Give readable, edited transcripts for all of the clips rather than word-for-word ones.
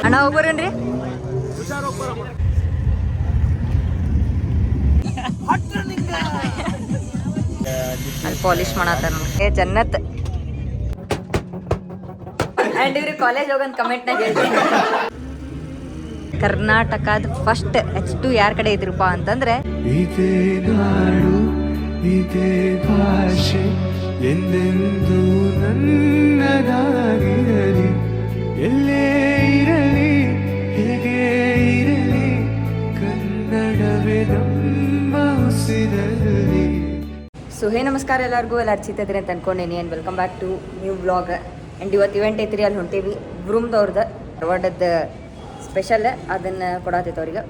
ಅಣ್ಣ ಹೋಗ್ಬರೇನ್ರಿ ಅಲ್ಲಿ ಪಾಲಿಶ್ ಮಾಡತ್ತಾರ ಏ ಜನ್ನತ್ ಅಂಡ್ ಇವ್ರಿಗೆ ಕಾಲೇಜ್ ಹೋಗಂತ ಕಮೆಂಟ್ನಾಗ ಹೇಳ್ತೀನಿ. ಕರ್ನಾಟಕದ ಫಸ್ಟ್ H2 ಯಾರ ಕಡೆ ಐತಿರಪ್ಪ ಅಂತಂದ್ರೆ ಇದೇ ನಾಡು ಇದೇ ಭಾಷೆ ಎಂದೆಂದು ನನ್ನದಾಗಿರಲಿ ಎಲ್ಲೇ ಇರಲಿ ಹೇಗೆ ಇರಲಿ ಕನ್ನಡವೇ ನಮ್ಮ ಉಸಿರಲ್ಲಿ. ಸೊ ಹೇ ನಮಸ್ಕಾರ ಎಲ್ಲರಿಗೂ, ಎಲ್ಲ ಹಚ್ಚಿತ್ತಿದ್ರಿ ಅಂತ ಅನ್ಕೊಂಡೇನಿ. And welcome back to new vlog. And ಇವತ್ತು ಇವೆಂಟ್ ಐತ್ರಿ, ಅಲ್ಲಿ ಹೊಂಟೇವಿ ಬ್ರೂಮ್ದವ್ರದ್ದು ಧಾರವಾಡದ ಸ್ಪೆಷಲ್ ಅದನ್ನು ಕೊಡತ್ತೈತೆ ಅವ್ರಿಗೆ.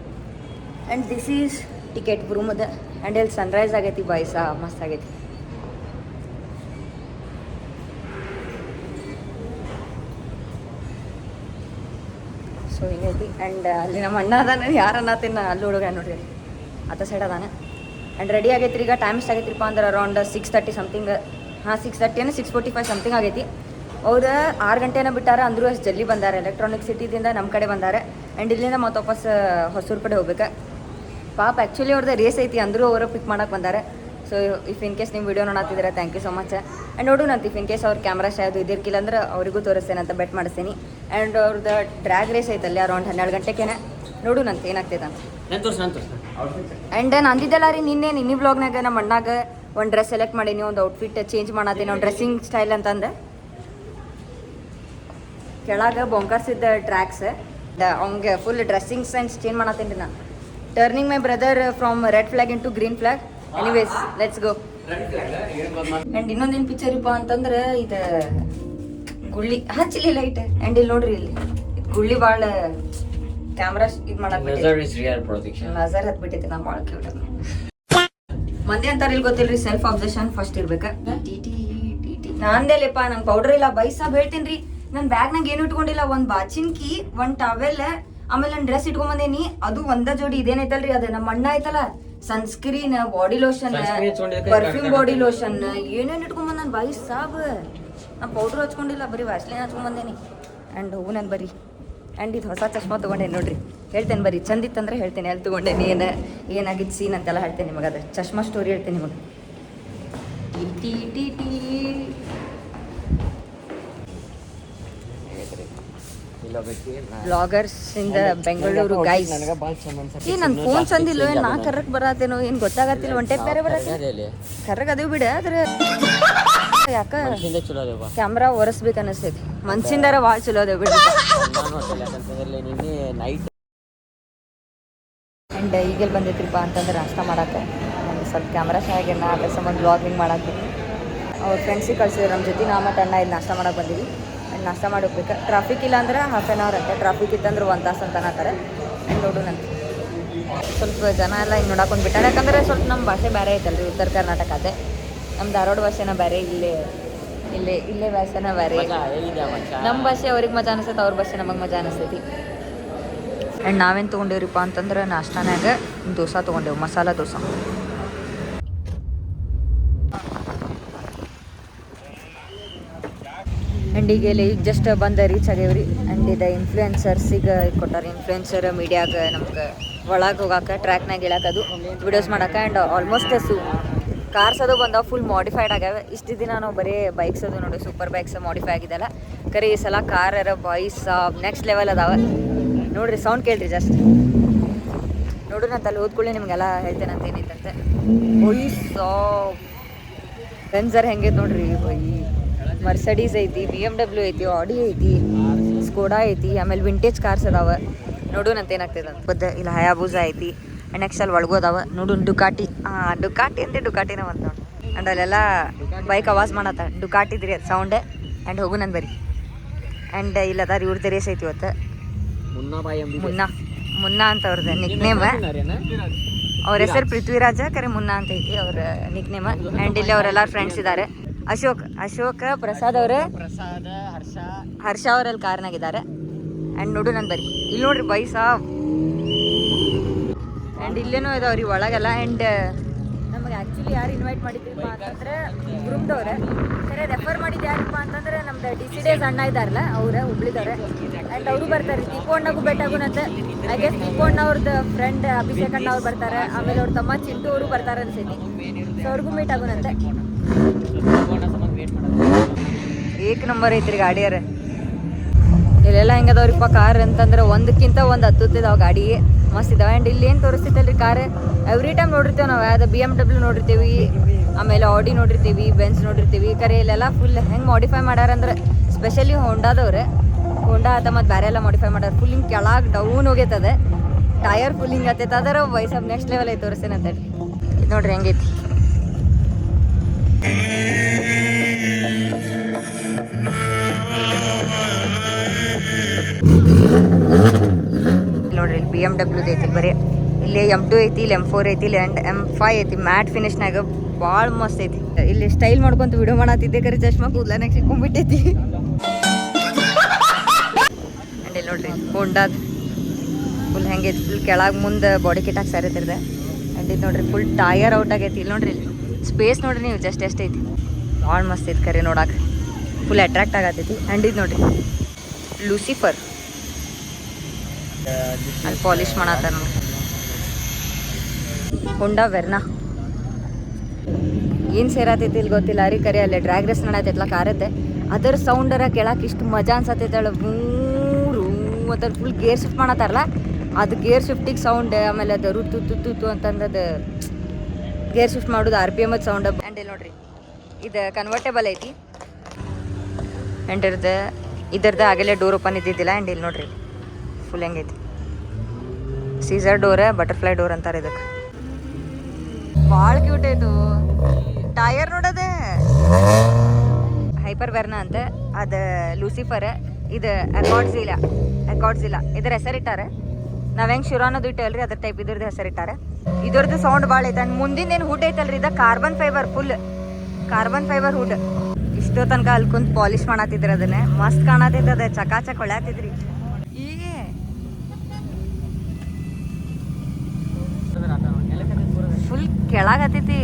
ಆ್ಯಂಡ್ ದಿಸ್ ಈಸ್ ಟಿಕೆಟ್ ಬ್ರೂಮದ. ಆ್ಯಂಡ್ ಇಲ್ಲಿ ಸನ್ರೈಸ್ ಆಗೈತಿ, ಬಾಯ್ಸ ಮಸ್ತ್ ಆಗೈತಿ. ಸೊ ಹಿಂಗೈತಿ. ಆ್ಯಂಡ್ ಅಲ್ಲಿ ನಮ್ಮ ಅಣ್ಣ ಅದಾನ, ಯಾರು ಅನ್ನತ್ತಿನ ಅಲ್ಲಿ ಹುಡುಗ ನೋಡ್ರಿ ಆತ ಸೈಡ್ ಅದಾನ. ಆ್ಯಂಡ್ ರೆಡಿ ಆಗೈತಿ ಈಗ. ಟೈಮ್ ಎಷ್ಟು ಆಗೈತಿಪ್ಪ ಅಂದ್ರೆ ಅರೌಂಡ್ 6:30 ಸಮಥಿಂಗ್. ಹಾಂ 6:30 6:45 ಸಮಥಿಂಗ್ ಆಗೈತಿ. ಅವ್ರು 6 ಗಂಟೆನ ಬಿಟ್ಟಾರ, ಅಂದರೂ ಅಷ್ಟು ಜಲ್ದಿ ಬಂದಾರೆ. ಎಲೆಕ್ಟ್ರಾನಿಕ್ ಸಿಟಿದಿಂದ ನಮ್ಮ ಕಡೆ ಬಂದಾರೆ. ಆ್ಯಂಡ್ ಇಲ್ಲಿಂದ ಮತ್ತೆ ವಾಪಸ್ ಹೊಸೂರು ಕಡೆ ಹೋಗ್ಬೇಕು. ಪಾಪ ಆ್ಯಕ್ಚುಲಿ ಅವ್ರದ್ದು ರೇಸ್ ಐತಿ, ಅಂದರೂ ಅವರು ಪಿಕ್ ಮಾಡಕ್ಕೆ ಬಂದಾರೆ. ಸೊ ಇಫ್ ಇನ್ ಕೇಸ್ ನೀವು ವೀಡಿಯೋ ನೋಡತ್ತಿದ್ರೆ thank you so much. And ನೋಡೋಣಂತ ಇಫ್ ಇನ್ ಕೇಸ್ ಅವ್ರ ಕ್ಯಾಮ್ರಾ ಶಾಯದು ಇದಿರ್ಕಿಲ್ಲ ಅಂದ್ರೆ ಅವರಿಗೂ ತೋರಿಸ್ತೇನೆ ಅಂತ ಬೆಟ್ ಮಾಡಿಸ್ತೀನಿ. ಆ್ಯಂಡ್ ಅವ್ರದ್ದು ಡ್ರ್ಯಾಗ್ ರೇಸ್ ಐತಲ್ಲಿ ಅರೌಂಡ್ 12 ಗಂಟೆಗೇನೆ. ನೋಡೋಣಂತ ಏನಾಗ್ತೈತೆ ಅಂತ. ಆ್ಯಂಡ್ ನಾನು ಅಂದಿದ್ದಲ್ಲ ರೀ ನಿನ್ನೆ ಬ್ಲಾಗ್ನಾಗ ನಮ್ಮ ಅಣ್ಣಾಗ ಒಂದು ಡ್ರೆಸ್ ಸೆಲೆಕ್ಟ್ ಮಾಡೀನಿ, ಒಂದು ಔಟ್ಫಿಟ್ ಚೇಂಜ್ ಮಾಡತ್ತೀನಿ, ಒಂದು ಡ್ರೆಸ್ಸಿಂಗ್ ಸ್ಟೈಲ್ ಅಂತಂದು. ಕೆಳಗೆ ಬೊಂಕರ್ಸಿದ್ದ ಟ್ರ್ಯಾಕ್ಸ್, ಅವ್ಗೆ ಫುಲ್ ಡ್ರೆಸ್ಸಿಂಗ್ ಸೆನ್ಸ್ ಚೇಂಜ್ ಮಾಡತ್ತೀನಿ ರೀ ನಾನು. Turning my brother from red flag into green flag. Anyways let's go. And ಇನ್ನೊಂದೇನು ಪಿಕ್ಚರ್ ಇಪ್ಪ ಅಂತಂದ್ರೆ ಇದು ಗುಳ್ಳಿ ಹಚ್ಚಲಿ ಲೈಟ್. ಆ್ಯಂಡ್ ಇಲ್ಲಿ ನೋಡ್ರಿ, ಇಲ್ಲಿ ಗುಳ್ಳಿ ಭಾಳ ಕ್ಯಾಮ್ರಾ ಇದು ಮಾಡಕ್ಕೆ ನಜರ್ ಹತ್ಬಿಟ್ಟೈತಿ. ನಾ ಭಾಳ ಕ್ಯೂಟ್ ಮಂದಿ ಅಂತಾರ ಇಲ್ಲಿ ಗೊತ್ತಿಲ್ರಿ, ಸೆಲ್ಫ್ ಅಬ್ಸೆಷನ್ ಫಸ್ಟ್ ಇರ್ಬೇಕು. ನಾಂದೇಲಿಪ್ಪ ನಂಗೆ ಪೌಡರ್ ಇಲ್ಲ, ಬೈಸಾಬ್ ಹೇಳ್ತೀನಿ ರೀ. ನನ್ನ ಬ್ಯಾಗ್ನಾಗ ಏನು ಇಟ್ಕೊಂಡಿಲ್ಲ, ಒಂದು ಬಾಚಿನ್ಕಿ, ಒಂದು ಟವೆಲ್, ಆಮೇಲೆ ನನ್ನ ಡ್ರೆಸ್ ಇಟ್ಕೊಂಬಂದೇನಿ. ಅದು ಒಂದ ಜೋಡಿ ಇದೇನೈತಲ್ರಿ, ಅದು ನಮ್ಮ ಅಣ್ಣ ಐತಲ್ಲ, sunscreen, body lotion, perfume body lotion, ಏನೇನು ಇಟ್ಕೊಂಬಂದ ನನ್ನ ಬೈಸಾಬ್. ನಾ ಪೌಡ್ರ್ ಹಚ್ಕೊಂಡಿಲ್ಲ, ಬರೀ ವ್ಯಾಸ್ಲಿನ್ ಹಚ್ಕೊಂಬಂದೇನಿ. ಆ್ಯಂಡ್ ಹೋಗು ನಾನು ಬರ್ರಿ. ಆ್ಯಂಡ್ ಇದು ಹೊಸ ಚಶ್ಮಾ ತೊಗೊಂಡೇನಿ ನೋಡ್ರಿ, ಹೇಳ್ತೇನೆ ಬರ್ರಿ. ಚಂದಿತ್ತಂದ್ರೆ ಹೇಳ್ತೇನೆ ಎಲ್ಲಿ ತೊಗೊಂಡೇನಿ, ಏನಾಗಿತ್ತು ಸೀನ್ ಅಂತೆಲ್ಲ ಹೇಳ್ತೇನೆ ನಿಮಗೆ. ಅದು ಚಶ್ಮಾ ಸ್ಟೋರಿ ಹೇಳ್ತೇನೆ ನಿಮಗೆ. ಬ್ಲಾಗರ್ಸ್ ಇಂದ ಬೆಂಗಳೂರು ಗೈಸ್. ಏ ನನ್ನ ಫೋನ್ ಚಂದಿಲ್ಲ, ನಾ ಕರ್ರಕ್ ಬರತ್ತೇನೋ ಏನು ಗೊತ್ತಾಗತ್ತಿಲ್ಲ. ಒಂಟೆ ಬೇರೆ ಬರತ್ತೆ ಕರ್ರಕ್ ಅದೇವು ಬಿಡ. ಆದ್ರೆ ಯಾಕ ಕ್ಯಾಮ್ರಾ ಒರೆಸ್ಬೇಕು ಅನಿಸ್ತೈತಿ. ಮನ್ಸಿಂದಾರ ಭಾಳ ಚಲೋ ಅದೇವು ಬಿಡ. ಆ್ಯಂಡ್ ಈಗೆಲ್ಲಿ ಬಂದೈತ್ರಿಪ್ಪ ಅಂತಂದ್ರೆ ನಾಷ್ಟ ಮಾಡಕ್ಕೆ. ಸ್ವಲ್ಪ ಕ್ಯಾಮ್ರಾ ಶಾಗಿನ ಅದ್ರ ಸಂಬಂಧ ಬ್ಲಾಗಿಂಗ್ ಮಾಡತ್ತೀನಿ. ಅವ್ರ ಫ್ರೆಂಡ್ಸಿಗೆ ಕಳ್ಸಿದ್ರು ನಮ್ಮ ಜೊತೆ. ನಾ ಮತ್ತು ಅಣ್ಣ ಇಲ್ಲಿ ನಾಷ್ಟ ಮಾಡಕ್ಕೆ ಬಂದೀವಿ. ಆ್ಯಂಡ್ ನಾಷ್ಟ ಮಾಡಿ ಹೋಗ್ಬೇಕು. ಟ್ರಾಫಿಕ್ ಇಲ್ಲ ಅಂದ್ರೆ ½ ಆನ್ ಅವರ್ ಅಂತೆ, ಟ್ರಾಫಿಕ್ ಇತ್ತಂದ್ರೆ 1 ತಾಸು ಅಂತ ಅನ್ನತ್ತಾರೆ. ಆ್ಯಂಡ್ ನೋಡೋಣಂತ. ಸ್ವಲ್ಪ ಜನ ಎಲ್ಲ ಹಿಂಗೆ ನೋಡಾಕೊಂಡು ಬಿಟ್ಟಾರೆ, ಯಾಕಂದರೆ ಸ್ವಲ್ಪ ನಮ್ಮ ಭಾಷೆ ಬೇರೆ ಐತಲ್ರಿ, ಉತ್ತರ ಕರ್ನಾಟಕ ಅದೇ. ನಮ್ಮ ಧಾರವಾಡ ಭಾಷೆನ ಬೇರೆ, ಇಲ್ಲೇ ಭಾಷೆನ ಬೇರೆ. ನಮ್ಮ ಭಾಷೆ ಅವ್ರಿಗೆ ಮಜಾ ಅನಿಸ್ತೈತೆ, ಅವ್ರ ಭಾಷೆ ನಮಗೆ ಮಜಾ ಅನಿಸ್ತೈತಿ. ಆ್ಯಂಡ್ ನಾವೇನು ತೊಗೊಂಡೇವ್ರಿಪ್ಪ ಅಂತಂದ್ರೆ ನಾಷ್ಟಾನಾಗ ದೋಸೆ ತೊಗೊಂಡೇವು, ಮಸಾಲ ದೋಸೆ. ಆ್ಯಂಡ್ ಈಗ ಜಸ್ಟ್ ಬಂದು ರೀಚ್ ಆಗೇವ್ರಿ. ಆ್ಯಂಡ್ ಇದು ಇನ್ಫ್ಲುಯೆನ್ಸರ್ಸಿಗೆ ಕೊಟ್ಟಾರೆ. ಇನ್ಫ್ಲುಯೆನ್ಸರ್ ಮೀಡಿಯಾಗೆ ನಮ್ಗೆ ಒಳಗೆ ಹೋಗಾಕ, ಟ್ರ್ಯಾಕ್ನಾಗ ಇಳಕ್ಕೆ, ಅದು ವಿಡಿಯೋಸ್ ಮಾಡಕ್ಕೆ. ಆ್ಯಂಡ್ ಆಲ್ಮೋಸ್ಟ್ ಕಾರ್ಸ್ ಅದು ಬಂದಾವ, ಫುಲ್ ಮಾಡಿಫೈಡ್ ಆಗ್ಯಾವೆ. ಇಷ್ಟು ದಿನ ನಾವು ಬರೀ ಬೈಕ್ಸ್ ಅದು ನೋಡಿ, ಸೂಪರ್ ಬೈಕ್ಸ್ ಮಾಡಿಫೈ ಆಗಿದ್ದಲ್ಲ. ಕರೆ ಈ ಸಲ ಕಾರ್ ಬಾಯ್ಸ್ ನೆಕ್ಸ್ಟ್ ಲೆವೆಲ್ ಅದಾವೆ ನೋಡ್ರಿ. ಸೌಂಡ್ ಕೇಳ್ರಿ ಜಸ್ಟ್ ನೋಡ್ರಿ. ನಾನು ಅಲ್ಲಿ ಓದ್ಕೊಳ್ಳಿ ನಿಮಗೆಲ್ಲ ಹೇಳ್ತೇನೆ ಅಂತ ಏನೈತಂತೆ. ಬಾಯ್ಸಾ ಬೆಂಜರ್ ಹೆಂಗೈತೆ ನೋಡ್ರಿ. ಮರ್ಸಡೀಸ್ ಐತಿ, BMW ಐತಿ, ಆಡಿ ಐತಿ, ಸ್ಕೋಡಾ ಐತಿ, ಆಮೇಲೆ ವಿಂಟೇಜ್ ಕಾರ್ಸ್ ಅದಾವೆ. ನೋಡೋಣಂತ ಏನಾಗ್ತದೆ ಅಂತ. ಬಟ್ ಇಲ್ಲ ಹಯಾಬೂಸ ಐತಿ. ಆ್ಯಂಡ್ ನೆಕ್ಸ್ಟ್ ಅಲ್ಲಿ ಒಳಗೋದಾವ ನೋಡು. ಡುಕಾಟಿ ಅಂತೆ, ಡುಕಾಟಿನ ಬಂತು ನೋಡಿ. ಆ್ಯಂಡ್ ಅಲ್ಲೆಲ್ಲ ಬೈಕ್ ಆವಾಜ್ ಮಾಡತ್ತ, ಡುಕಾಟಿದ್ರಿ ಅದು ಸೌಂಡ್. ಆ್ಯಂಡ್ ಹೋಗು ನಾನು ಬರ್ರಿ. ಆ್ಯಂಡ್ ಇಲ್ಲದಾರ ಇವ್ರದ್ದು ರೇಸ್ ಐತಿ ಇವತ್ತು. ಮುನ್ನಾ ಅಂತ ಅವ್ರದ್ದು ನಿಕ್ ನೇಮ್. ಅವ್ರ ಹೆಸರು ಪೃಥ್ವಿರಾಜ, ಕರೆ ಮುನ್ನಾ ಅಂತ ಐತಿ ಅವ್ರ ನಿಕ್ ನೇಮ್. ಆ್ಯಂಡ್ ಇಲ್ಲಿ ಅವರೆಲ್ಲ ಫ್ರೆಂಡ್ಸ್ ಇದ್ದಾರೆ. ಅಶೋಕ್, ಪ್ರಸಾದ್ ಅವರೇ, ಹರ್ಷ ಅವರಲ್ಲಿ ಕಾರ್ನಾಗಿದ್ದಾರೆ. ಆ್ಯಂಡ್ ನೋಡು ನಾನು ಬರ್ರಿ. ಇಲ್ಲಿ ನೋಡ್ರಿ ಬೈಸಾ. ಆ್ಯಂಡ್ ಇಲ್ಲೇನೋ ಇದಾವ್ರಿ ಒಳಗೆಲ್ಲ. ಆ್ಯಂಡ್ ನಮ್ಮ ನಮಗೆ ಆ್ಯಕ್ಚುಲಿ ಯಾರು ಇನ್ವೈಟ್ ಮಾಡಿದ್ರಪ್ಪ ಅಂತಂದ್ರೆ ಗುರುಮ್ದವ್ರೆ. ಖರೆ ರೆಫರ್ ಮಾಡಿದ್ದು ಯಾರಪ್ಪ ಅಂತಂದ್ರೆ ನಮ್ದು DCDS ಅಣ್ಣ ಇದ್ದಾರಲ್ಲ ಅವರ ಹುಬ್ಳಿದವ್ರೆ. ಆ್ಯಂಡ್ ಅವರು ಬರ್ತಾರೆ. ದೀಪಣ್ಣಗೂ ಭೇಟಾಗುನಂತೆ. ಐ ಗೆಸ್ ದೀಪಣ್ಣವ್ರದ್ದು ಫ್ರೆಂಡ್ ಅಭಿಷೇಕ್ ಅಣ್ಣ ಅವ್ರು ಬರ್ತಾರೆ. ಆಮೇಲೆ ಅವ್ರ ತಮ್ಮ ಚಿಂಟು ಅವರು ಬರ್ತಾರೆ ಅನ್ಸೈತಿ. ಸೊ ಅವ್ರಿಗೂ ಮೀಟ್ ಆಗುನಂತೆ. ಏಕ್ ನಂಬರ್ ಐತ್ರಿ ಗಾಡಿಯಾರ. ಇಲ್ಲೆಲ್ಲ ಹೆಂಗದವ್ರಿಪ್ಪ ಕಾರ್ ಅಂತಂದ್ರೆ ಒಂದಕ್ಕಿಂತ ಒಂದು ಹತ್ತುತ್ತಿದ್ದಾವೆ ಗಾಡಿ ಮಸ್ತ್ ಇದಾವೆ. ಆ್ಯಂಡ್ ಇಲ್ಲಿ ಏನು ತೋರಿಸ್ತೈತಲ್ರಿ ಕಾರ್ ಎವ್ರಿ ಟೈಮ್ ನೋಡಿರ್ತೇವೆ ನಾವು. ಅದು BMW ನೋಡಿರ್ತೀವಿ, ಆಮೇಲೆ ಆಡಿ ನೋಡಿರ್ತೀವಿ, ಬೆನ್ಸ್ ನೋಡಿರ್ತೀವಿ. ಕರೆ ಇಲ್ಲೆಲ್ಲ ಫುಲ್ ಹೆಂಗೆ ಮಾಡಿಫೈ ಮಾಡ್ಯಾರಂದ್ರೆ ಸ್ಪೆಷಲಿ ಹೋಂಡಾದವ್ರೆ. ಹೋಂಡಾ ಆತ ಮತ್ತು ಬೇರೆ ಎಲ್ಲ ಮಾಡಿಫೈ ಮಾಡ್ಯಾರ. ಫುಲ್ ಹಿಂಗೆ ಕೆಳಗೆ ಡೌನ್ ಹೋಗೈತದೆ. ಟಯರ್ ಫುಲ್ ಹಿಂಗೆ ಹತ್ತೈತೆ. ಅದರ ವಯಸ್ಸು ನೆಕ್ಸ್ಟ್ ಲೆವೆಲ್ ಐತೆ ತೋರಿಸ್ತೇನೆ ಅಂತ ಹೇಳಿ. ಇದು ನೋಡ್ರಿ ಹೆಂಗೈತಿ. ನೋಡ್ರಿ ಇಲ್ಲಿ BMW ಐತಿ ಬರೀ. ಇಲ್ಲಿ M2 ಐತಿ, ಇಲ್ಲಿ M4 ಐತಿ, ಇಲ್ಲಿ M5 ಐತಿ. ಮ್ಯಾಟ್ ಫಿನಿಶ್ನಾಗ ಭಾಳ ಮಸ್ತ್ ಐತಿ. ಇಲ್ಲಿ ಸ್ಟೈಲ್ ಮಾಡ್ಕೊಂತ ವಿಡಿಯೋ ಮಾಡತ್ತಿದ್ದೆ. ಕರೆ ಚಶ್ಮಾ ಕೂದಲನಾಗ ಸಿಕ್ಕೊಂಡ್ಬಿಟ್ಟೈತಿ. ಆ್ಯಂಡ್ ಇಲ್ಲಿ ನೋಡ್ರಿ ಹೋಂಡಾದ ಫುಲ್ ಹೆಂಗೈತಿ. ಫುಲ್ ಕೆಳಗೆ ಮುಂದೆ ಬಾಡಿ ಕಿಟ್ ಹಾಕಿ ಸಾರಿತಿರ್ದೆ. ಆ್ಯಂಡ್ ಇದು ನೋಡ್ರಿ ಫುಲ್ ಟಯರ್ ಔಟ್ ಆಗೈತಿ. ಇಲ್ಲಿ ನೋಡ್ರಿ ಇಲ್ಲಿ ಸ್ಪೇಸ್ ನೋಡ್ರಿ ನೀವು ಜಸ್ಟ್ ಎಷ್ಟೈತಿ. ಭಾಳ ಮಸ್ತ್ ಐತಿ ಕರೆ ನೋಡಕ್ಕೆ. Full attract ಆಗತ್ತೈತಿ. ಆ್ಯಂಡ್ ಇದು ನೋಡ್ರಿ ಲೂಸಿಫರ್ ಅಲ್ಲಿ ಪಾಲಿಶ್ ಮಾಡತ್ತಾರ. ಹೋಂಡಾ ವೆರ್ನಾ ಏನು ಸೇರತೈತಿ ಇಲ್ಲಿ ಗೊತ್ತಿಲ್ಲ ರೀ. ಕರೆ ಅಲ್ಲೇ ಡ್ರ್ಯಾಗ್ ರೇಸ್ ನಡತೈತಲ್ಲ ಕಾರತ್ತೆ. ಅದರ ಸೌಂಡರ ಕೇಳಕ್ಕೆ ಇಷ್ಟು ಮಜಾ ಅನ್ಸತ್ತೈತಳ. ಮೂರು ಮತ್ತು ಫುಲ್ ಗೇರ್ ಶಿಫ್ಟ್ ಮಾಡತ್ತಾರಲ್ಲ, ಅದು ಗೇರ್ ಶಿಫ್ಟಿಗೆ ಸೌಂಡ್. ಆಮೇಲೆ ಅದು ರುತ್ತು ತುತ್ತು ಅಂತಂದದು ಗೇರ್ ಶಿಫ್ಟ್ ಮಾಡೋದು RPM ಸೌಂಡ್. ಆ್ಯಂಡ್ ಇಲ್ಲಿ ನೋಡ್ರಿ ಇದು ಕನ್ವರ್ಟೇಬಲ್ ಐತಿ. ಆ್ಯಂಡ್ ಇದ್ರದ್ದು ಆಗಲೇ ಡೋರ್ ಓಪನ್ ಇದ್ದಿದ್ದಿಲ್ಲ. ಆ್ಯಂಡ್ ಇಲ್ಲಿ ನೋಡ್ರಿ ಫುಲ್ ಹೆಂಗೈತಿ. ಸೀಸರ್ ಡೋರ್, ಬಟರ್ಫ್ಲೈ ಡೋರ್ ಅಂತಾರೆ ಇದಕ್ಕೆ. ಭಾಳ ಕ್ಯೂಟ್ ಆಯಿತು. ಟಯರ್ ನೋಡೋದೆ ಹೈಪರ್ ವೆರ್ನಾ ಅಂತ. ಅದು ಲೂಸಿಫರ್. ಇದು ಅಕಾರ್ಡ್ಸಿಲ್ಲ ಇದ್ರ ಹೆಸರಿಟ್ಟಾರೆ. ನಾವು ಹೆಂಗೆ ಶಿರಾನದು ಇಟ್ಟೇವಲ್ರಿ ಅದ್ರ ಟೈಪ್ ಇದ್ರದ್ದು ಹೆಸರಿಟ್ಟಾರೆ. ಇದ್ರದ್ದು ಸೌಂಡ್ ಭಾಳ ಐತೆ. ಆ್ಯಂಡ್ ಮುಂದಿನ ಏನು ಹುಡ್ ಐತಲ್ರಿ ಇದು carbon fibre, full carbon fibre hood. ಇಷ್ಟೋ ತನಕ ಅಲ್ಲಿ ಕುಂತು ಪಾಲಿಶ್ ಮಾಡತ್ತಿದ್ರಿ. ಅದನ್ನೇ ಮಸ್ತ್ ಕಾಣತೈತೆ. ಅದು ಚಕಾಚಕ್ ಹೊಳ್ಯಾತಿದ್ರಿ. ಈಗ ಫುಲ್ ಕೆಳಗತ್ತೈತಿ.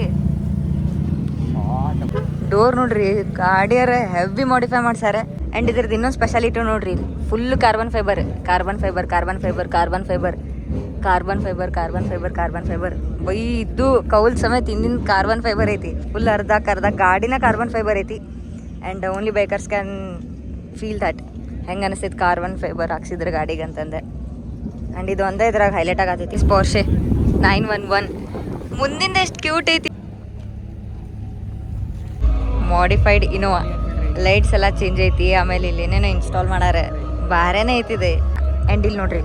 ಡೋರ್ ನೋಡ್ರಿ ಗಾಡಿಯಾರ ಹೆವಿ ಮಾಡಿಫೈ ಮಾಡ್ಸಾರ. ಆ್ಯಂಡ್ ಇದ್ರದ್ದು ಇನ್ನೊಂದು ಸ್ಪೆಷಾಲಿಟಿ ನೋಡ್ರಿ, ಫುಲ್ ಕಾರ್ಬನ್ ಫೈಬರ್ ಬೈ ಇದ್ದು ಕೌಲ್ ಸಮೇತ ಹಿಂದಿನ ಕಾರ್ಬನ್ ಫೈಬರ್ ಐತಿ. ಫುಲ್ ಅರ್ಧ ಗಾಡಿನ ಕಾರ್ಬನ್ ಫೈಬರ್ ಐತಿ. And only bikers can feel that ಹೆಂಗೆ ಅನಿಸ್ತೈತಿ ಕಾರ್ಬನ್ ಫೈಬರ್ ಹಾಕ್ಸಿದ್ರೆ ಗಾಡಿಗೆ ಅಂತಂದೆ. ಆ್ಯಂಡ್ ಇದು ಒಂದೇ ಇದ್ರಾಗ ಹೈಲೈಟ್ ಆಗತೈತಿ. ಪೋರ್ಷೆ 911 ಮುಂದಿಂದ ಎಷ್ಟು ಕ್ಯೂಟ್ ಐತಿ. ಮಾಡಿಫೈಡ್ ಇನೋವಾ ಲೈಟ್ಸ್ ಎಲ್ಲ ಚೇಂಜ್ ಐತಿ. ಆಮೇಲೆ ಇಲ್ಲಿ ಏನೇನೋ ಇನ್ಸ್ಟಾಲ್ ಮಾಡಾರ. ಬಾರೇನೇ ಐತಿದೆ. ಆ್ಯಂಡ್ ಇಲ್ಲಿ ನೋಡ್ರಿ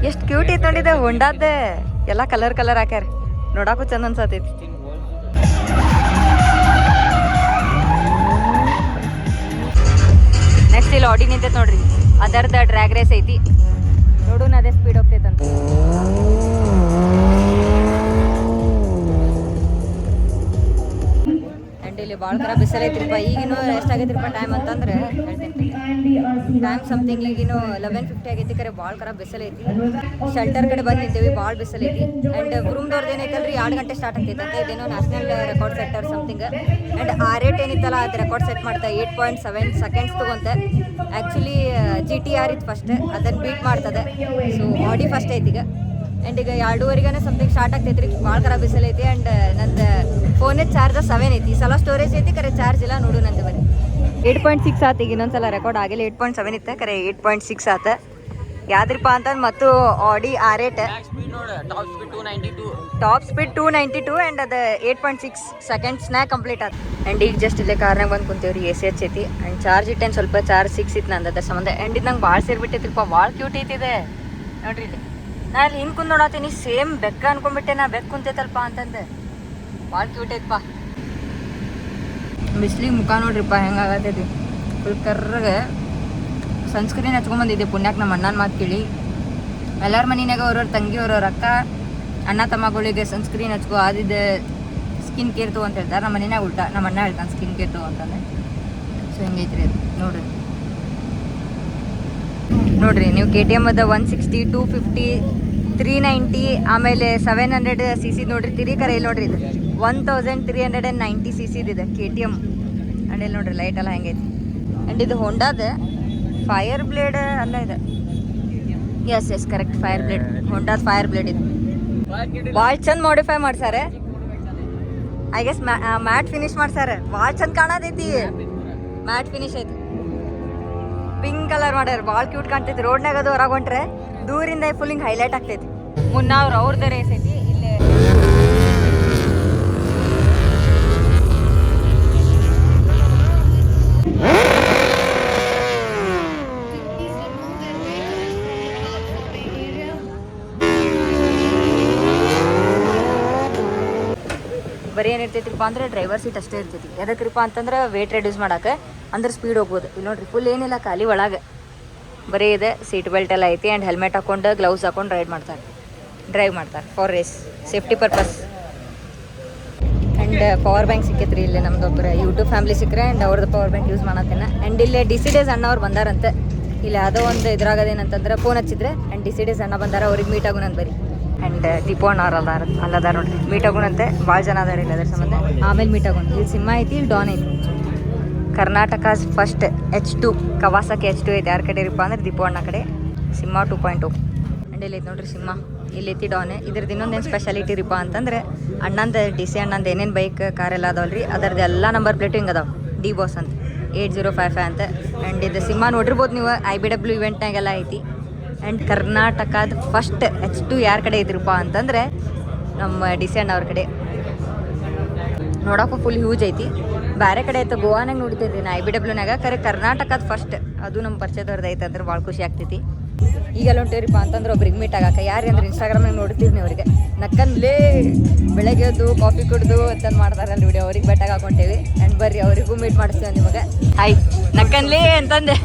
ಎಷ್ಟು ಕ್ಯೂಟ್ ಐತಿ ನೋಡಿದೆ. ಹೊಂಡಾದ ಎಲ್ಲ ಕಲರ್ ಹಾಕ್ಯಾರ. ನೋಡಕ್ಕೂ ಚಂದ ಅನ್ಸತೈತಿ. ನೆಕ್ಸ್ಟ್ ಇಲ್ಲಿ ಆಡಿ ನಿಂತೈತೆ ನೋಡ್ರಿ. ಅದರ್ದ ಡ್ರ್ಯಾಗ್ ರೇಸ್ ಐತಿ. ನೋಡೋಣ ಅದೇ ಸ್ಪೀಡ್ ಹೋಗ್ತೈತಂತ. ಆ್ಯಂಡ್ ಇಲ್ಲಿ ಭಾಳ ಖರಾಬ್ ಬಿಸಿಲು ಐತ್ರಿಪ್ಪ. ಈಗಿನೂ ಎಷ್ಟಾಗೈತ್ರಿಪ್ಪ ಟೈಮ್ ಅಂತಂದ್ರೆ ಹೇಳ್ತೀನಿ. ಟೈಮ್ ಸಮಥಿಂಗ್ ಈಗಿನೂ 11:50 ಆಗೈತಿ. ಕರೆ ಭಾಳ ಖರಾಬ್ ಬಿಸಿಲು ಐತಿ. ಶೆಲ್ಟರ್ ಕಡೆ ಬಂದು ನಿಂತೇವಿ. ಭಾಳ ಬಿಸಿಲು ಐತಿ. ಆ್ಯಂಡ್ ಗುರುಮ್ದವ್ರದ್ದು ಏನೈತಲ್ರಿ 2 ಗಂಟೆ ಸ್ಟಾರ್ಟ್ ಆಗ್ತೈತೆ ಅಂತ. ಇದೇನೋ national record setter something. And R8 ಏನಿತ್ತಲ್ಲ ಅದು ರೆಕಾರ್ಡ್ ಸೆಟ್ ಮಾಡ್ತಾ 8.7 ಸೆಕೆಂಡ್ಸ್ ತೊಗೊಂತ. ಆ್ಯಕ್ಚುಲಿ GTR ಇತ್ತು ಫಸ್ಟ್, ಅದನ್ನು ಬೀಟ್ ಮಾಡ್ತದೆ. ಸೊ ಆಡಿ ಫಸ್ಟ್ ಐತಿ ಈಗ. ಆ್ಯಂಡ್ ಈಗ 2:30 ಸಮಥಿಂಗ್ ಸ್ಟಾರ್ಟ್ ಆಗ್ತೈತ್ರಿ. ಭಾಳ ಖರಾಬ್ ಬಿಸಿಲು ಐತಿ. ಆ್ಯಂಡ್ ನಂದು ಫೋನಿನ ಚಾರ್ಜ್ 7 ಐತಿ. ಈ ಸಲ ಸ್ಟೋರೇಜ್ ಐತಿ, ಕರೆ ಚಾರ್ಜ್ ಇಲ್ಲ. ನೋಡು ನಂದು ಬರೀ 8.6 ಆತು. ಈಗ ಇನ್ನೊಂದ್ಸಲ ರೆಕಾರ್ಡ್ ಆಗಿಲ್ಲ. 8.7 ಇತ್ತು, ಕರೆ 8.6 ಆತು. ಯಾವ್ದ್ರಪ್ಪ ಅಂತಂದು ಮತ್ತು ಆಡಿ R8 ಟಾಪ್ ಸ್ಪೀಡ್ 292 ಆ್ಯಂಡ್ ಅದು 8.6 ಸೆಕೆಂಡ್ಸ್ನಾಗ ಕಂಪ್ಲೀಟ್ ಆಯ್ತು. ಆ್ಯಂಡ್ ಈಗ ಜಸ್ಟ್ ಇಲ್ಲೇ ಕಾರ್ನಾಗ ಬಂದು ಕುಂತೇವ್ರಿ. AC ಹಚ್ಚೈತಿ. ಆ್ಯಂಡ್ ಚಾರ್ಜ್ ಇಟ್ಟೇನು ಸ್ವಲ್ಪ ಚಾರ್ಜ್ 6 ಇತ್ತು ನಂದು ಅದ್ರ ಸಂಬಂಧ. ಆ್ಯಂಡ್ ಇದು ನಂಗೆ ಭಾಳ ಸೇರ್ಬಿಟ್ಟೈತ್ರಿಪ್ಪ. ಭಾಳ ಕ್ಯೂಟ್ ಐತಿದೆ ನೋಡ್ರಿ. ಇಲ್ಲಿ ನಾ ಇಲ್ಲಿ ಹಿಂಗೆ ಕುಂದು ನೋಡತ್ತೀನಿ. ಸೇಮ್ ಬೆಕ್ಕ ಅನ್ಕೊಂಡ್ಬಿಟ್ಟೆ ನಾ. ಬೆಕ್ಕ ಕುಂತೈತಲ್ಪ ಅಂತಂದು. ಭಾಳ ಕ್ಯೂಟ್ ಐತಪ್ಪ. ಬಿಸ್ಲಿಗೆ ಮುಖ ನೋಡ್ರಿಪ್ಪ ಹೆಂಗಾಗತ್ತೈತಿ. ಫುಲ್ ಕರ್ರಗೆ ಸನ್ಸ್ಕ್ರೀನ್ ಹಚ್ಕೊಂಬಂದಿದ್ದೆ ಪುಣ್ಯಕ್ಕೆ. ನಮ್ಮ ಅಣ್ಣನ ಮಾತು ಕೇಳಿ ಎಲ್ಲರ ಮನೆಯಾಗ ಅವ್ರವ್ರ ತಂಗಿ ಅವ್ರವ್ರ ಅಕ್ಕ ಅಣ್ಣ ತಮ್ಮಗಳಿಗೆ ಸನ್ಸ್ಕ್ರೀನ್ ಹಚ್ಕೋ, ಆದಿದ್ದು ಸ್ಕಿನ್ ಕೇರ್ ತಗೋ ಅಂತ ಹೇಳ್ತಾರೆ. ನಮ್ಮ ಮನೆಯಾಗ ಉಲ್ಟಾ ನಮ್ಮ ಅಣ್ಣ ಹೇಳ್ತಾನೆ ಸ್ಕಿನ್ ಕೇರ್ ತಗೋ ಅಂತಂದ್ರೆ. ಸೊ ಹಿಂಗೈತ್ರಿ ಅದು ನೋಡ್ರಿ ನೀವು KTM ಅದ 160, 250 390, ಆಮೇಲೆ 700 ಸಿ ಸಿ ನೋಡಿರ್ತೀರಿ ಕರೆ ಇಲ್ಲಿ ನೋಡ್ರಿ ಇದು 1390 ಸಿ ಸಿ ಇದೆ KTM. ಆ್ಯಂಡ್ ಇಲ್ಲಿ ನೋಡ್ರಿ ಲೈಟ್ ಎಲ್ಲ ಹೆಂಗೈತಿ. ಆ್ಯಂಡ್ ಇದು ಹೊಂಡಾದ ಫೈರ್ ಬ್ಲೇಡ್ ಅಲ್ಲ ಇದೆ. ಎಸ್ ಕರೆಕ್ಟ್, ಫೈರ್ ಬ್ಲೇಡ್, ಹೊಂಡಾದ ಫೈರ್ ಬ್ಲೇಡ್ ಇದು. ಭಾಳ ಚಂದ ಮಾಡಿಫೈ ಮಾಡ್ಸಾರೆ. ಐ ಗೆಸ್ ಮ್ಯಾಟ್ ಫಿನಿಶ್ ಮಾಡ್ಸಾರೆ. ಭಾಳ ಚಂದ ಕಾಣತೈತಿ. ಮ್ಯಾಟ್ ಫಿನಿಶ್ ಐತಿ, ಪಿಂಕ್ ಕಲರ್ ಮಾಡ್ಯಾರ. ಭಾಳ ಕ್ಯೂಟ್ ಕಾಣ್ತೈತಿ. ರೋಡ್ನಾಗ ಅದು ಹೊರಗೆ ಹೊಂಟ್ರೆ ದೂರಿಂದ ಫುಲ್ ಹಿಂಗೆ ಹೈಲೈಟ್ ಆಗ್ತೈತಿ. ಮುನ್ನಾವ್ರು ಅವ್ರದ್ದು ರೇಸ್ ಐತಿ ಇಲ್ಲೇ. ಬರೀ ಏನಿರ್ತೈತಿಪ್ಪ ಅಂದ್ರೆ ಡ್ರೈವರ್ ಸೀಟ್ ಅಷ್ಟೇ ಇರ್ತೈತಿ. ಎದಕ್ರಿಪ್ಪ ಅಂತಂದ್ರೆ ವೇಟ್ ರೆಡ್ಯೂಸ್ ಮಾಡಕ್ಕೆ, ಅಂದ್ರೆ ಸ್ಪೀಡ್ ಹೋಗ್ಬೋದು. ಇಲ್ಲಿ ನೋಡ್ರಿ ಫುಲ್ ಏನಿಲ್ಲ, ಖಾಲಿ ಒಳಗೆ ಬರೀ ಇದೆ. ಸೀಟ್ ಬೆಲ್ಟ್ ಎಲ್ಲ ಐತಿ. ಆ್ಯಂಡ್ ಹೆಲ್ಮೆಟ್ ಹಾಕೊಂಡು ಗ್ಲೌಸ್ ಹಾಕೊಂಡು ಡ್ರೈವ್ ಮಾಡ್ತಾರೆ for race, safety purpose. And power bank ಸಿಕ್ಕೈತ್ರಿ ಇಲ್ಲಿ ನಮ್ದೊಬ್ಬರು ಯೂಟ್ಯೂಬ್ ಫ್ಯಾಮಿಲಿ ಸಿಕ್ಕರೆ. ಆ್ಯಂಡ್ ಅವ್ರದ್ದು ಪವರ್ ಬ್ಯಾಂಕ್ ಯೂಸ್ ಮಾಡತ್ತೇನೆ. ಆ್ಯಂಡ್ ಇಲ್ಲಿ ಡಿಸಿಡೇಸ್ ಅಣ್ಣ ಅವ್ರು ಬಂದಾರಂತೆ. ಇಲ್ಲಿ ಯಾವುದೋ ಒಂದು ಇದ್ರಾಗದೇನಂತಂದ್ರೆ ಫೋನ್ ಹಚ್ಚಿದ್ರೆ ಆ್ಯಂಡ್ ಡಿಸಿಡೇಸ್ ಅಣ್ಣ ಬಂದಾರ, ಅವ್ರಿಗೆ ಮೀಟ್ ಆಗೋಣಂತ ಬರೀ. ಆ್ಯಂಡ್ ದೀಪೋಣ್ಣ ಅವ್ರು ಅಲ್ಲದಾರ ನೋಡ್ರಿ, ಮೀಟ್ ಆಗೋಣಂತೆ. ಭಾಳ ಜನ ಅದಾರ ಇಲ್ಲ ಅದ್ರ ಸಂಬಂಧ. ಆಮೇಲೆ ಮೀಟ್ ಆಗೋಣ. ಇಲ್ಲಿ ಸಿಂಹ ಐತಿ, ಇಲ್ಲಿ ಡಾನ್ ಐತಿ. Karnataka first H2 Kawasaki H2 ಐತಿ. ಯಾರ ಕಡೆ ಇರಪ್ಪ ಅಂದ್ರೆ ದೀಪೋಣ್ಣ ಕಡೆ ಸಿಂಹ 2.0. ಆ್ಯಂಡ್ ಇಲ್ಲಿ ಐತಿ ನೋಡ್ರಿ ಸಿಂಹ, ಇಲ್ಲಿ ಐತಿ ಡಾನೆ. ಇದ್ರದ್ದು ಇನ್ನೊಂದೇನು ಸ್ಪೆಷಾಲಿಟಿ ರೀಪ್ಪ ಅಂತಂದ್ರೆ ಅಣ್ಣಂದು DC ಅಣ್ಣಂದು ಏನೇನು ಬೈಕ್ ಕಾರೆಲ್ಲ ಅದಾವಲ್ರಿ, ಅದರದ್ದು ಎಲ್ಲ ನಂಬರ್ ಪ್ಲೇಟು ಹಿಂಗೆ ಅದಾವೆ. D-Boss ಅಂತ 8055 ಅಂತ. ಆ್ಯಂಡ್ ಇದು ಸಿಂಹ ನೋಡಿರ್ಬೋದು ನೀವು, IBW ಇವೆಂಟ್ನಾಗೆಲ್ಲ ಐತಿ. ಆ್ಯಂಡ್ ಕರ್ನಾಟಕದ ಫಸ್ಟ್ H2 ಯಾರ ಕಡೆ ಇದ್ರಪ್ಪ ಅಂತಂದರೆ ನಮ್ಮ DC ಅಣ್ಣ ಅವ್ರ ಕಡೆ. ನೋಡೋಕ್ಕೂ ಫುಲ್ ಹ್ಯೂಜ್ ಐತಿ. ಬೇರೆ ಕಡೆ ಆಯ್ತು ಗೋವಾನಾಗ ನೋಡ್ತಿದ್ರಿ ನಾ IBWನಾಗ, ಕರೆ ಕರ್ನಾಟಕದ ಫಸ್ಟ್ ಅದು ನಮ್ಮ ಪರಿಚಯದವ್ರದ್ದು ಐತೆ ಅಂದ್ರೆ ಭಾಳ ಖುಷಿ ಆಗ್ತೈತಿ. ಈಗೆಲ್ಲ ಹೊಂಟೇರಿಪ್ಪ ಅಂತಂದ್ರೆ ಒಬ್ರಿಗೆ ಮೀಟ್ ಆಗಾಕ. ಯಾರು ಅಂದ್ರೆ ಇನ್ಸ್ಟಾಗ್ರಾಮ್ನಾಗ ನೋಡ್ತೀವಿ ಅವ್ರಿಗೆ ನಕ್ಕನ್ಲೇ ಬೆಳಗ್ಗೆ ಎದ್ದು ಕಾಫಿ ಕುಡ್ದು ಅಂತಂದು ಮಾಡ್ತಾರಲ್ಲ ವಿಡಿಯೋ, ಅವ್ರಿಗೆ ಬೆಟ್ಟಾಗ ಹಾಕೊಂಡೇವಿ. ಆ್ಯಂಡ್ ಬರ್ರಿ ಅವರಿಗೂ ಮೀಟ್ ಮಾಡಿಸ್ತೀವಿ ನಿಮಗೆ. ಹಾಯ್ ನಕ್ಕನ್ಲೇ ಅಂತಂದೆ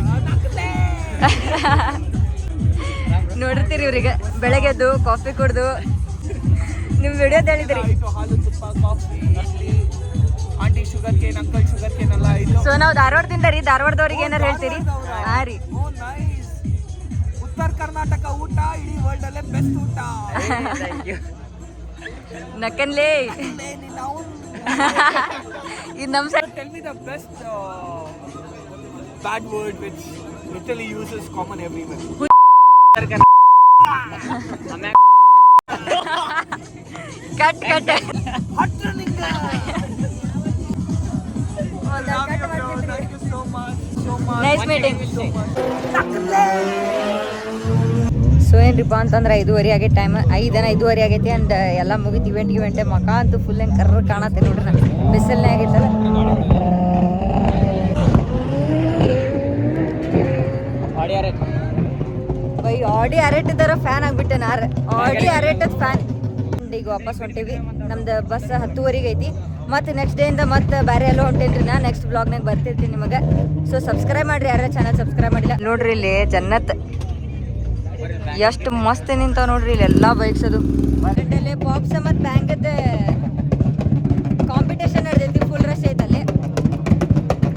ನೋಡಿರ್ತೀರಿ ಇವ್ರಿಗೆ ಬೆಳಗ್ಗೆ ಎದ್ದು ಕಾಫಿ ಕುಡ್ದು. ನಿಮ್ಮ ವಿಡಿಯೋದ ಹೇಳಿದ್ರಿ aunty sugar cane, uncle sugar cane ಎಲ್ಲ ಇದು. ಸೊ ನಾವು ಧಾರವಾಡದಿಂದ ರೀ, ಧಾರವಾಡದವ್ರಿಗೆ ಏನಾರು ಹೇಳ್ತೀರಿ? ಹಾಂ ರೀ, ಉತ್ತರ ಕರ್ನಾಟಕ ಊಟ ಇಡೀ ವರ್ಲ್ಡ್ ಅಲ್ಲೇ ಬೆಸ್ಟ್ ಊಟ. ನಕ್ಕನ್ಲೇ ಇದು ನಮ್ಮ side. Tell me the best bad word which literally uses common everywhere. Cut Thank you so much. Nice meeting. So ಏನ್ರಿಪ್ಪ ಅಂತಂದ್ರೆ 5:30 ಆಗೈತೆ ಟೈಮ್. 5:30 ಆಗೈತಿ. ಆ್ಯಂಡ್ ಎಲ್ಲ ಮುಗಿತು ಇವೆಂಟೆ. ಮಕ ಅಂತೂ ಫುಲ್ ಹೆಂಗೆ ಕರ್ರ ಕಾಣತ್ತೆ ನೋಡ್ರಿ. ನಾನು ಬಿಸಿಲೇ ಆಗೈತಲ್ಲ. ಬೈ ಆಡಿ ಅರೇಟ್ ಇದ್ದಾರ ಫ್ಯಾನ್ ಆಗ್ಬಿಟ್ಟೆ ನಾರ. ಆಡಿ ಅರೇಟದ ಫ್ಯಾನ್. ಈಗ ವಾಪಸ್ ಹೊಂಟೇವಿ. ನಮ್ದು ಬಸ್ 10:30 ಐತಿ. ಮತ್ತು ನೆಕ್ಸ್ಟ್ ಡೇಯಿಂದ ಮತ್ತೆ ಬೇರೆ ಎಲ್ಲ ಹೊಂಟೇನ್ರಿ. ನಾ ನೆಕ್ಸ್ಟ್ ಬ್ಲಾಗ್ನಾಗ ಬರ್ತಿರ್ತೀನಿ ನಿಮಗೆ. ಸೊ ಸಬ್ಸ್ಕ್ರೈಬ್ ಮಾಡಿರಿ, ಯಾರ ಚಾನಲ್ ಸಬ್ಸ್ಕ್ರೈಬ್ ಮಾಡಿಲ್ಲ ನೋಡ್ರಿ. ಇಲ್ಲಿ ಜನ್ನತ್ ಎಷ್ಟು ಮಸ್ತ್ ನಿಂತಾವ ನೋಡ್ರಿ. ಇಲ್ಲಿ ಎಲ್ಲ ಬೈಕ್ಸ್ ಅದು. ಪಾಪ್ಸ್ ಮತ್ತು ಬ್ಯಾಂಕದ ಕಾಂಪಿಟೇಷನ್ ನಡೆದೈತಿ. ಫುಲ್ ರಶ್ ಐತಲ್ಲಿ.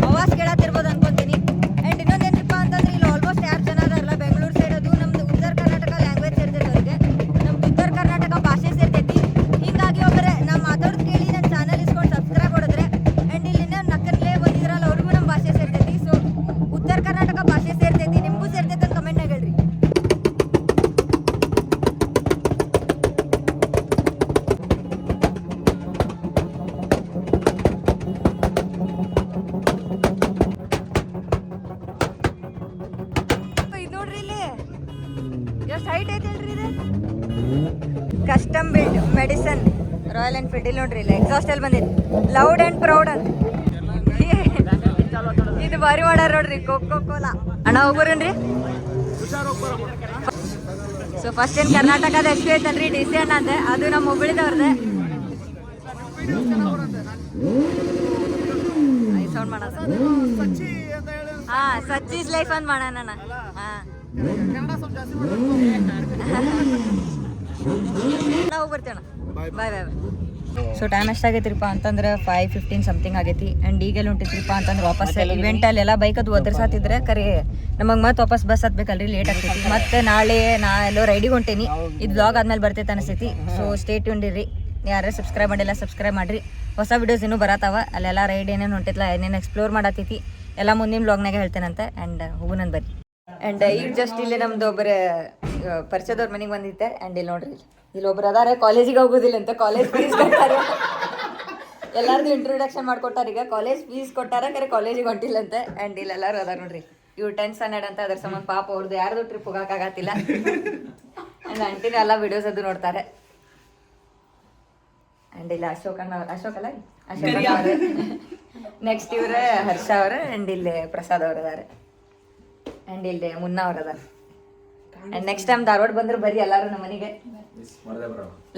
ಅವಾಜ್ ಕೇಳತ್ತಿರ್ಬೋದು ಅನ್ಕೊಂತೀನಿ. ಆ್ಯಂಡ್ ಇನ್ನೊಂದೇನಪ್ಪ ಅಂತಂದ್ರೆ ಇಲ್ಲಿ ಆಲ್ಮೋಸ್ಟ್ 2 ಜನ ಅದಾರಲ್ಲ ಬೆಂಗಳೂರು ಸೈಡ್. ಅದು ನಮ್ದು ಉತ್ತರ ಕರ್ನಾಟಕ ಲ್ಯಾಂಗ್ವೇಜ್ ಸೇರ್ತೈತೆ ಅವ್ರಿಗೆ. ನಮ್ದು ಉತ್ತರ ಕರ್ನಾಟಕ ಭಾಷೆ ಸೇರ್ತೈತಿ. ಹಿಂಗಾಗಿ ಒಬ್ಬರೇ ನಾವು ಮಾತಾಡೋದು ಕೇಳಿ ನನ್ನ ಚಾನಲ್ ಇಸ್ಕೊಂಡು ಸಬ್ಸ್ಕ್ರೈಬ್ ಮಾಡಿದ್ರೆ. ಆ್ಯಂಡ್ ಇಲ್ಲಿಂದ ನಕ್ಕನ್ಲೇ ಬಂದಿದ್ರಲ್ಲ ಅವ್ರಿಗೂ ನಮ್ಮ ಭಾಷೆ ಸೇರ್ತೈತಿ. ಸೊ ಉತ್ತರ ಕರ್ನಾಟಕ ಭಾಷೆ ಸೇರ್ತೈತಿ, ನಿಮಗೂ ಸೇರ್ತೈತೆ ಅಂತ ಕಮೆಂಟ್ನಾಗ ಹೇಳ್ರಿ. ಇದು ನೋಡ್ರಿ ಇಲ್ಲಿ ಎಷ್ಟು ಹೈಟ್ ಐತೆ ಹೇಳ್ರಿ. ಇದು custom build medicine royal Enfield. ಇಲ್ಲಿ ನೋಡ್ರಿ ಇಲ್ಲ ಎಕ್ಸಾಸ್ಟ್ ಅಲ್ಲಿ ಬಂದಿದೆ. ಲೌಡ್ ಆ್ಯಂಡ್ ಪ್ರೌಡ್ ಅಂತ ಇದು ಬಾರಿ ಮಾಡ್ಯಾರ ನೋಡ್ರಿ. ಕೋಕೋ ಕೋಲಾ ಅಣ್ಣ ಹೋಗ್ಬರ್ರಿ. ಸೊ ಫಸ್ಟ್ ಏನು ಕರ್ನಾಟಕದ ಎಷ್ಟು ಐತನ್ರಿ DC ಅಣ್ಣ ಅಂದೆ. ಅದು ನಮ್ಮ ಹುಬ್ಬಳ್ಳಿದವ್ರದ್ದು. ಸೌಂಡ್ ಮಾಡೋಣ. ಹಾಂ ಸಚ್ಚೀಸ್ ಲೈಫ್ ಅಂತ ಮಾಡೋಣ. ಹಾಂ ನಾವು ಬರ್ತೀವಣ್ಣ. ಬಾಯ್ ಬಾಯ್ ಬಾಯ್. ಸೊ ಟೈಮ್ ಎಷ್ಟಾಗೈತ್ರಿಪ್ಪ ಅಂತಂದ್ರೆ 5:15 ಸಮಥಿಂಗ್ ಆಗೈತಿ ಆ್ಯಂಡ್ ಈಗೆಲ್ಲ ಹೊಂಟಿತ್ರಿಪ್ಪ ಅಂತಂದ್ರೆ ವಾಪಸ್ ಇವೆಂಟಲ್ಲೆಲ್ಲ ಬೈಕ್ ಅದು ಒದರ್ಸಾತಿದ್ರೆ ಕರೆ ನಮಗೆ ಮತ್ತೆ ವಾಪಸ್ ಬಸ್ ಹತ್ಬೇಕಲ್ರಿ ಲೇಟ್ ಆಗ್ತೈತಿ ಮತ್ತು ನಾಳೆ ನಾ ಎಲ್ಲೋ ರೈಡಿಗೆ ಹೊಂಟೇನಿ ಇದು ಬ್ಲಾಗ್ ಆದ್ಮೇಲೆ ಬರ್ತೈತೆ ಅನಿಸ್ತೈತಿ ಸೊ ಸ್ಟೇ ಟ್ಯೂನ್ಡ್ ಇರ್ರಿ ಯಾರು ಸಬ್ಸ್ಕ್ರೈಬ್ ಮಾಡಿಲ್ಲ ಸಬ್ಸ್ಕ್ರೈಬ್ ಮಾಡಿರಿ ಹೊಸ ವಿಡಿಯೋಸ್ ಇನ್ನೂ ಬರತ್ತಾವ ಅಲ್ಲೆಲ್ಲ ರೈಡ್ ಏನೇನು ಹೊಂಟಿತ್ಲ ಏನೇನು ಎಕ್ಸ್ಪ್ಲೋರ್ ಮಾಡತ್ತೈತಿ ಎಲ್ಲ ಮುಂದಿನ ಬ್ಲಾಗ್ನಾಗೆ ಹೇಳ್ತೇನಂತೆ ಆ್ಯಂಡ್ ಹೋಗು ನಾನು ಬರ್ರಿ ಆ್ಯಂಡ್ ಈಗ ಜಸ್ಟ್ ಇಲ್ಲಿ ನಮ್ದು ಒಬ್ಬರು ಪರಿಚಯದವ್ರ ಮನೆಗೆ ಬಂದಿದ್ದೆ ಆ್ಯಂಡ್ ಇಲ್ಲಿ ನೋಡ್ರಿ ಇಲ್ಲಿ ಒಬ್ರು ಅದಾರೆ ಕಾಲೇಜಿಗೆ ಹೋಗೋದಿಲ್ಲ ಅಂತ ಕಾಲೇಜ್ ಫೀಸ್ ಕೊಟ್ಟಾರೆ ಎಲ್ಲಾರ್ದು ಇಂಟ್ರೊಡಕ್ಷನ್ ಮಾಡ್ಕೊಟ್ಟಾರ ಈಗ ಕಾಲೇಜ್ ಫೀಸ್ ಕೊಟ್ಟಾರ ಕರೆ ಕಾಲೇಜಿಗೆ ಹೊಂಟಿಲ್ಲ ಅಂತ ಆ್ಯಂಡ್ ಇಲ್ಲೆಲ್ಲರೂ ಅದಾರ ನೋಡ್ರಿ ಇವ್ರು 10th ಸ್ಟ್ಯಾಂಡರ್ಡ್ ಅಂತ ಅದ್ರ ಸಂಬಂಧ ಪಾಪ ಅವ್ರದ್ದು ಯಾರ್ದು ಟ್ರಿಪ್ ಹೋಗೋಕ್ಕಾಗತ್ತಿಲ್ಲ ಆ್ಯಂಡ್ ಅಂಟಿನ ಎಲ್ಲ ವಿಡಿಯೋಸ್ ಅದು ನೋಡ್ತಾರೆ ಆ್ಯಂಡ್ ಇಲ್ಲಿ ಅಶೋಕ್ ಅಲ್ಲ ನೆಕ್ಸ್ಟ್ ಇವ್ರ ಹರ್ಷ ಅವ್ರ ಆ್ಯಂಡ್ ಇಲ್ಲಿ ಪ್ರಸಾದ್ ಅವ್ರು ಅದಾರೆ ಆ್ಯಂಡ್ ಇಲ್ಲಿ ಮುನ್ನಾ ಅವ್ರು ಅದಾರ ಆ್ಯಂಡ್ ನೆಕ್ಸ್ಟ್ ಟೈಮ್ ಧಾರವಾಡ ಬಂದ್ರೆ ಬರ್ರಿ ಎಲ್ಲರೂ ನಮ್ಮ ಮನೆಗೆ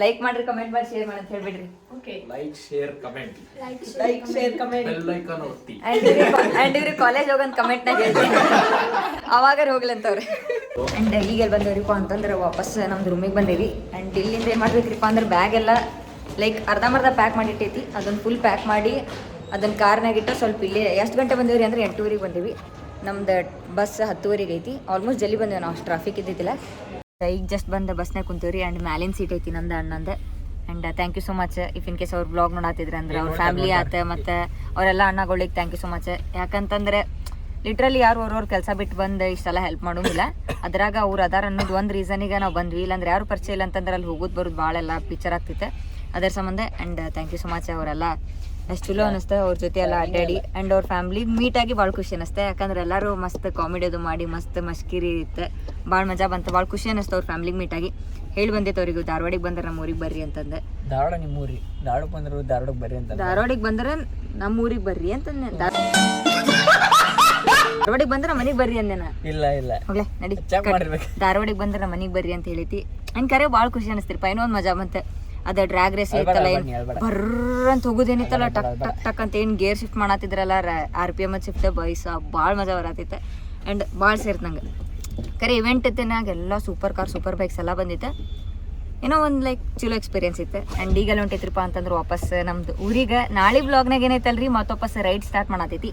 ಲೈಕ್ ಮಾಡ್ರಿ ಕಮೆಂಟ್ ಮಾಡಿ ಶೇರ್ ಮಾಡಿ ಅಂತ ಹೇಳ್ಬಿಡ್ರಿ ಆ್ಯಂಡ್ ಇವ್ರಿಗೆ ಕಾಲೇಜ್ ಹೋಗಂತ ಕಮೆಂಟ್ನಾಗ ಹೇಳ್ರಿ ಅವಾಗ ಹೋಗ್ಲಂತವ್ರೆ ಆ್ಯಂಡ್ ಈಗ ಬಂದವ್ರಿಪ್ಪ ಅಂತಂದ್ರೆ ವಾಪಸ್ ನಮ್ದು ರೂಮಿಗೆ ಬಂದೇವಿ ಆ್ಯಂಡ್ ಇಲ್ಲಿಂದ ಏನು ಮಾಡ್ಬೇಕ್ರಿಪ್ಪ ಅಂದ್ರೆ ಬ್ಯಾಗ್ ಎಲ್ಲ ಲೈಕ್ ಅರ್ಧಂಬರ್ಧ ಪ್ಯಾಕ್ ಮಾಡಿಟ್ಟೈತಿ ಅದನ್ನು ಫುಲ್ ಪ್ಯಾಕ್ ಮಾಡಿ ಅದನ್ನು ಕಾರ್ನಾಗಿಟ್ಟು ಸ್ವಲ್ಪ ಇಲ್ಲೇ ಎಷ್ಟು ಗಂಟೆ ಬಂದೇವ್ರಿ ಅಂದ್ರೆ 8:00 ಬಂದೀವಿ ನಮ್ದು ಬಸ್ 10:00 ಐತಿ ಆಲ್ಮೋಸ್ಟ್ ಜಲ್ದಿ ಬಂದೇವೆ ನಾವು ಅಷ್ಟು ಟ್ರಾಫಿಕ್ ಇದ್ದಿದ್ದಿಲ್ಲ ಈಗ ಜಸ್ಟ್ ಬಂದು ಬಸ್ನಾಗ ಕುಂತೀವ್ರಿ ಆ್ಯಂಡ್ ಮ್ಯಾಲಿನ ಸೀಟ್ ಐತಿ ನಂದು ಅಣ್ಣಂದು and thank you so much if in case ಅವ್ರು ಬ್ಲಾಗ್ ನೋಡತ್ತಿದ್ರೆ ಅಂದ್ರೆ ಅವ್ರ ಫ್ಯಾಮಿಲಿ ಆತ ಮತ್ತು ಅವರೆಲ್ಲ ಅಣ್ಣಗಳಿಗೆ ಥ್ಯಾಂಕ್ ಯು ಸೊ ಮಚ್ ಯಾಕಂತಂದ್ರೆ ಲಿಟ್ರಲಿ ಯಾರು ಅವ್ರವ್ರ ಕೆಲಸ ಬಿಟ್ಟು ಬಂದು ಇಷ್ಟೆಲ್ಲ ಹೆಲ್ಪ್ ಮಾಡೋಂಗಿಲ್ಲ ಅದ್ರಾಗ ಅವ್ರು ಅದಾರ ಅನ್ನೋದು ಒಂದು ರೀಸನಿಗೆ ನಾವು ಬಂದ್ವಿ ಇಲ್ಲಾಂದ್ರೆ ಯಾರು ಪರಿಚಯ ಇಲ್ಲ ಅಂತಂದ್ರೆ ಅಲ್ಲಿ ಹೋಗೋದು ಬರೋದು ಭಾಳೆಲ್ಲ ಪಿಕ್ಚರ್ ಆಗ್ತಿತ್ತು ಅದರ ಸಂಬಂಧ and thank you so much ಅವರೆಲ್ಲ ಎಷ್ಟು ಚಲೋ ಅನ್ನಿಸ್ತೆ ಅವ್ರ ಜೊತೆ ಎಲ್ಲ ಅಡ್ಡಾಡಿ ಆ್ಯಂಡ್ ಅವ್ರ ಫ್ಯಾಮ್ಲಿಗೆ ಮೀಟಾಗಿ ಭಾಳ ಖುಷಿ ಅನ್ನಿಸ್ತೆ ಯಾಕಂದ್ರೆ ಎಲ್ಲರೂ ಮಸ್ತ್ ಕಾಮಿಡಿ ಅದು ಮಾಡಿ ಮಸ್ತ್ ಮಸ್ಕಿರಿ ಇತ್ತು ಭಾಳ ಮಜಾ ಬಂತು ಭಾಳ ಖುಷಿ ಅನ್ನಿಸ್ತು ಅವ್ರ ಫ್ಯಾಮ್ಲಿಗೆ ಮೀಟಾಗಿ ಹೇಳಿ ಬಂದಿತ್ತು ಅವ್ರಿಗೆ ಧಾರವಾಡಿಗೆ ಬಂದ್ರೆ ನಮ್ಮ ಊರಿಗೆ ಬರ್ರಿ ಅಂತಂದೆ ಧಾರವಾಡ ನಿಮ್ಮ ಊರಿ ಧಾರವಾಡಕ್ಕೆ ಬಂದ್ರೆ ಧಾರವಾಡಕ್ಕೆ ಬರ್ರಿ ಅಂತ ಧಾರವಾಡಿಗೆ ಬಂದ್ರೆ ನಮ್ಮ ಊರಿಗೆ ಬರ್ರಿ ಅಂತಂದೆ ಧಾರವಾಡಿಗೆ ಬಂದ್ರೆ ನಮ್ಮ ಮನೆಗೆ ಬರ್ರಿ ಅಂದೆ ನಾ ಇಲ್ಲ ಹೋಗ್ಲೇ ನಡಿ ಚೆಕ್ ಮಾಡಿರ್ಬೇಕು ಧಾರವಾಡಿಗೆ ಬಂದ್ರೆ ನಮ್ಮ ಮನೆಗೆ ಬರ್ರಿ ಅಂತ ಹೇಳಿತಿ ಹಂಗೆ ಕರೆ ಭಾಳ ಖುಷಿ ಅನ್ನಿಸ್ತಿರಪ್ಪ ಏನೋ ಒಂದು ಮಜಾ ಬಂತೆ ಅದ ಡ್ರ್ಯಾಗ್ ರೇಸ್ ಐತಲ್ಲ ಬರ್ರ ಅಂತ ಹೋಗೋದೇನಿತ್ತಲ್ಲ ಟಕ್ ಟಕ್ ಟಕ್ ಅಂತ ಏನು ಗೇರ್ ಶಿಫ್ಟ್ ಮಾಡತ್ತಿದ್ರಲ್ಲ RPM ಶಿಫ್ಟ್ ಬೈಸ ಭಾಳ ಮಜಾ ಬರತ್ತೈತೆ ಆ್ಯಂಡ್ ಭಾಳ ಸೇರ್ತು ನಂಗೆ ಕರೆ ಇವೆಂಟ್ ಇತ್ತೇನಾಗ ಎಲ್ಲ ಸೂಪರ್ ಕಾರ್ ಸೂಪರ್ ಬೈಕ್ಸ್ ಎಲ್ಲ ಬಂದಿತ್ತು ಏನೋ ಒಂದು ಲೈಕ್ ಚಲೋ ಎಕ್ಸ್ಪೀರಿಯನ್ಸ್ ಇತ್ತು ಆ್ಯಂಡ್ ಈಗೆಲ್ಲ ಹೊಂಟೈತ್ರಿಪ್ಪ ಅಂತಂದ್ರೆ ವಾಪಸ್ ನಮ್ದು ಊರಿಗೆ ನಾಳೆ ಬ್ಲಾಗ್ನಾಗ ಏನೈತಲ್ರಿ ಮತ್ತೆ ವಾಪಸ್ ರೈಡ್ ಸ್ಟಾರ್ಟ್ ಮಾಡತೈತಿ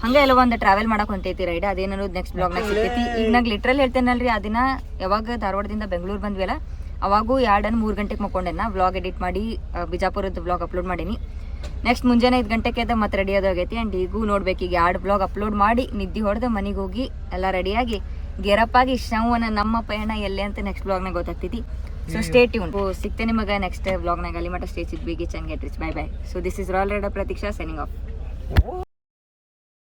ಹಂಗೆ ಎಲ್ಲ ಒಂದು ಟ್ರಾವೆಲ್ ಮಾಡಕ್ಕೆ ಹೊಂಟೈತಿ ರೈಡ್ ಅದೇನನ್ನೋದು ನೆಕ್ಸ್ಟ್ ಬ್ಲಾಗ್ನಾಗ ಸಿಗ್ತೈತಿ ಈಗ ನಂಗೆ ಲಿಟ್ರಲ್ ಹೇಳ್ತೇನಲ್ರಿ ಆ ದಿನ ಯಾವಾಗ ಧಾರವಾಡದಿಂದ ಬೆಂಗಳೂರು ಬಂದ್ವಿಲ್ಲ ಅವಾಗೂ 2-3 ಗಂಟೆಗೆ ಮಕ್ಕೊಂಡೆನ ವ್ಲಾಗ್ ಎಡಿಟ್ ಮಾಡಿ ಬಿಜಾಪುರದ ವ್ಲಾಗ್ ಅಪ್ಲೋಡ್ ಮಾಡೀನಿ ನೆಕ್ಸ್ಟ್ ಮುಂಜಾನೆ 5 ಗಂಟೆಗೆ ಅದು ಮತ್ತೆ ರೆಡಿ ಆಗೋಗೈತಿ ಆ್ಯಂಡ್ ಈಗೂ ನೋಡ್ಬೇಕು ಈಗ 2 ವ್ಲಾಗ್ ಅಪ್ಲೋಡ್ ಮಾಡಿ ನಿದ್ದೆ ಹೊಡೆದು ಮನೆಗೆ ಹೋಗಿ ಎಲ್ಲ ರೆಡಿಯಾಗಿ ಗೆರಪ್ಪಾಗಿ ಶವನ ನಮ್ಮ ಪಯಣ ಎಲ್ಲೇ ಅಂತ ನೆಕ್ಸ್ಟ್ ಬ್ಲಾಗ್ನಾಗ ಗೊತ್ತಾಗ್ತೈತಿ ಸೊ ಸ್ಟೇ ಟ್ಯೂನ್ ಸಿಗ್ತೇನೆ ನಿಮಗೆ ನೆಕ್ಸ್ಟ್ ವ್ಲಾಗ್ನಾಗ ಅಲ್ಲಿ ಮಟ್ಟ ಸ್ಟೇ ಚಿತ್ ಬಿಗಿ ಚಂಗ್ get rich bye so this is ರಾಲ್ ರೈಡರ್ ಪ್ರತೀಕ್ಷಾ ಸೈನಿಂಗ್ ಆಫ್